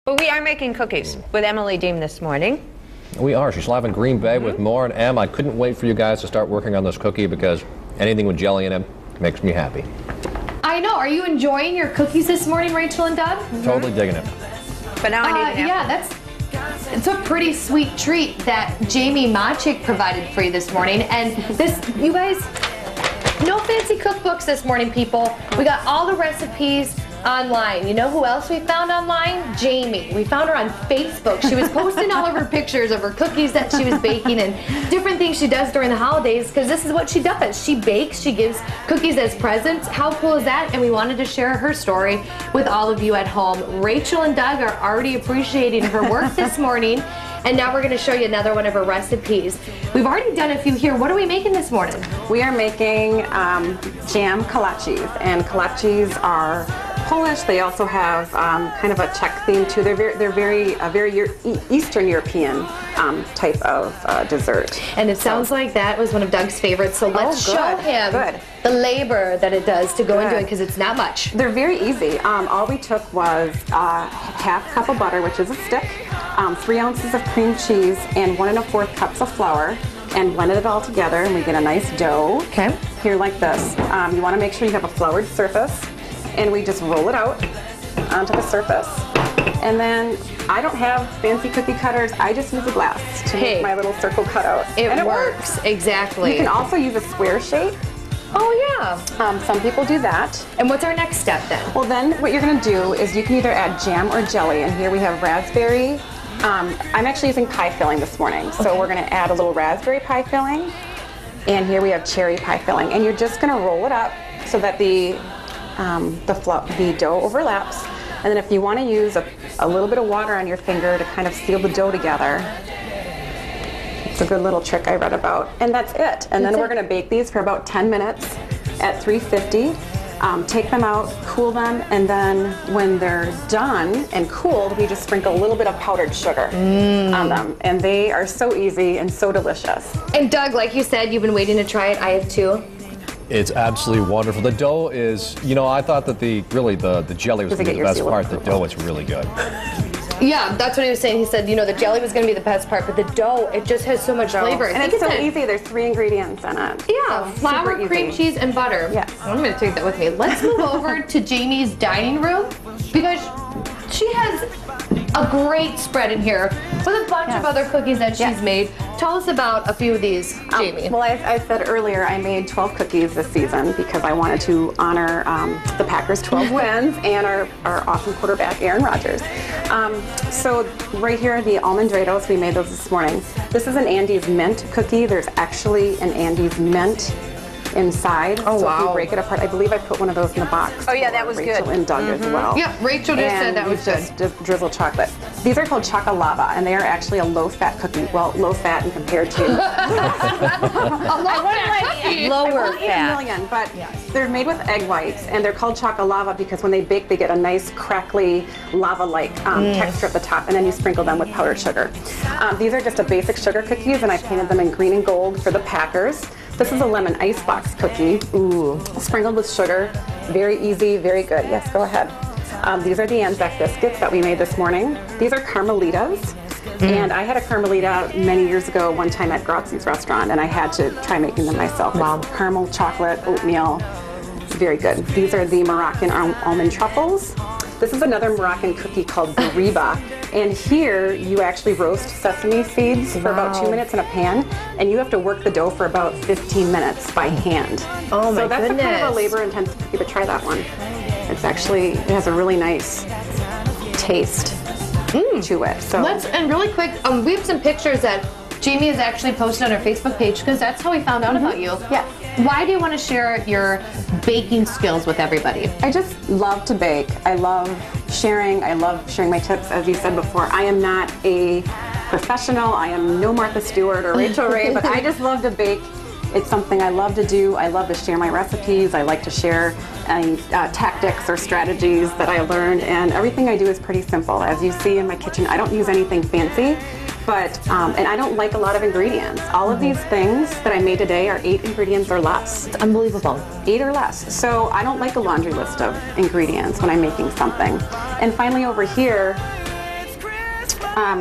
But we are making cookies with Emily Deem this morning. We are. She's live in Green Bay with more. And Em, I couldn't wait for you guys to start working on this cookie because anything with jelly in it makes me happy. I know. Are you enjoying your cookies this morning, Rachel and Doug? Totally digging it. But now I need an yeah, it's a pretty sweet treat that Jamie Machik provided for you this morning. And this, you guys, no fancy cookbooks this morning, people. We got all the recipes online. You know who else we found online? Jamie. We found her on Facebook. She was posting all of her pictures of her cookies that she was baking and different things she does during the holidays, because this is what she does. She bakes, she gives cookies as presents. How cool is that? And we wanted to share her story with all of you at home. Rachel and Doug are already appreciating her work this morning. And now we're going to show you another one of her recipes. We've already done a few here. What are we making this morning? We are making jam kolaches, and kolaches are Polish. They also have kind of a Czech theme too. They're very Eastern European type of dessert. And it sounds like that was one of Doug's favorites. So let's show him the labor that it does to go into it, because it's not much. They're very easy. All we took was half cup of butter, which is a stick, 3 ounces of cream cheese, and 1 1/4 cups of flour, and blended it all together, and we get a nice dough. Okay. Here like this. You want to make sure you have a floured surface, and we just roll it out onto the surface. And then I don't have fancy cookie cutters. I just use a glass to make my little circle cutout. And it works. Exactly. You can also use a square shape. Oh yeah. Some people do that. And what's our next step then? Well, then what you're going to do is you can either add jam or jelly. And here we have raspberry. I'm actually using pie filling this morning. So we're going to add a little raspberry pie filling. And here we have cherry pie filling. And you're just going to roll it up so that the dough overlaps. And then if you want to use a little bit of water on your finger to kind of seal the dough together, it's a good little trick I read about. And that's it. And then we're going to bake these for about 10 minutes at 350. Take them out, cool them, and then when they're done and cooled, we just sprinkle a little bit of powdered sugar on them. And they are so easy and so delicious. And Doug, like you said, you've been waiting to try it. I have too. It's absolutely wonderful. The dough is, you know, I thought that the jelly was going to be the best part. The dough is really good. Yeah, that's what he was saying. He said, you know, the jelly was going to be the best part, but the dough, it just has so much flavor. And it's so easy. There's 3 ingredients in it. Yeah, so flour, cream cheese, and butter. Yes. I'm going to take that with me. Let's move over to Jamie's dining room, because she has a great spread in here with a bunch of other cookies that she's made. Tell us about a few of these, Jamie. Well, I said earlier I made 12 cookies this season because I wanted to honor the Packers' 12 wins and our awesome quarterback, Aaron Rodgers. So right here are the almond Almondrados. We made those this morning. This is an Andes mint cookie. There's actually an Andes mint inside. Oh, so if you break it apart, I believe I put one of those in the box. Oh yeah, that was Rachel good. And Doug as well. Yeah, Rachel just said that was good. Just drizzle chocolate. These are called Choco Lava, and they are actually a low-fat cookie. Well, low-fat and compared to Lower fat. million, but they're made with egg whites, and they're called Choco Lava because when they bake, they get a nice crackly lava-like texture at the top, and then you sprinkle them with powdered sugar. These are just a basic sugar cookies, and I painted them in green and gold for the Packers. This is a lemon icebox cookie, sprinkled with sugar. Very easy, very good. Yes, go ahead. These are the Anzac Biscuits that we made this morning. These are Carmelitas. And I had a Carmelita many years ago, one time at Grazzi's restaurant, and I had to try making them myself. Wow. It's caramel, chocolate, oatmeal. It's very good. These are the Moroccan almond truffles. This is another Moroccan cookie called bariba. And here you actually roast sesame seeds for about 2 minutes in a pan, and you have to work the dough for about 15 minutes by hand. Oh my So that's goodness. a kind of a labor-intensive cookie, but try that one. It's actually, it has a really nice taste to it. So And really quick, we have some pictures that Jamie has actually posted on our Facebook page, because that's how we found out about you. Yeah. Why do you want to share your baking skills with everybody? I just love to bake. I love sharing. I love sharing my tips. As you said before, I am not a professional. I am no Martha Stewart or Rachel Ray, but I just love to bake. It's something I love to do. I love to share my recipes. I like to share any tactics or strategies that I learned, and everything I do is pretty simple. As you see in my kitchen, I don't use anything fancy, but and I don't like a lot of ingredients. All of these things that I made today are 8 ingredients or less. It's unbelievable. 8 or less. So I don't like a laundry list of ingredients when I'm making something. And finally over here,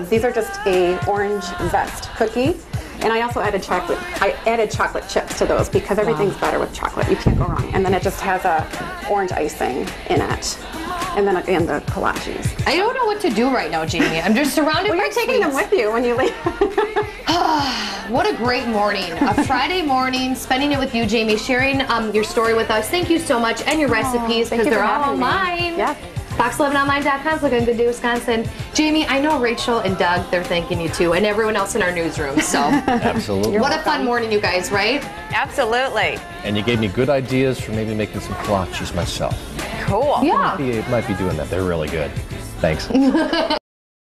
These are just a orange zest cookie. And I also added chocolate. I added chocolate chips to those because everything's better with chocolate. You can't go wrong. And then it just has a orange icing in it. And then again, the kolaches. I don't know what to do right now, Jamie. I'm just surrounded by You're taking them with you when you leave. What a great morning. A Friday morning, spending it with you, Jamie, sharing your story with us. Thank you so much. And your recipes, because they're all online. Yeah. Fox11online.com, looking good to Wisconsin. Jamie, I know Rachel and Doug, they're thanking you too, and everyone else in our newsroom. So, Absolutely. what a fun morning, you guys, right? Absolutely. And you gave me good ideas for maybe making some kolaches myself. Cool. Yeah. Might be doing that. They're really good. Thanks.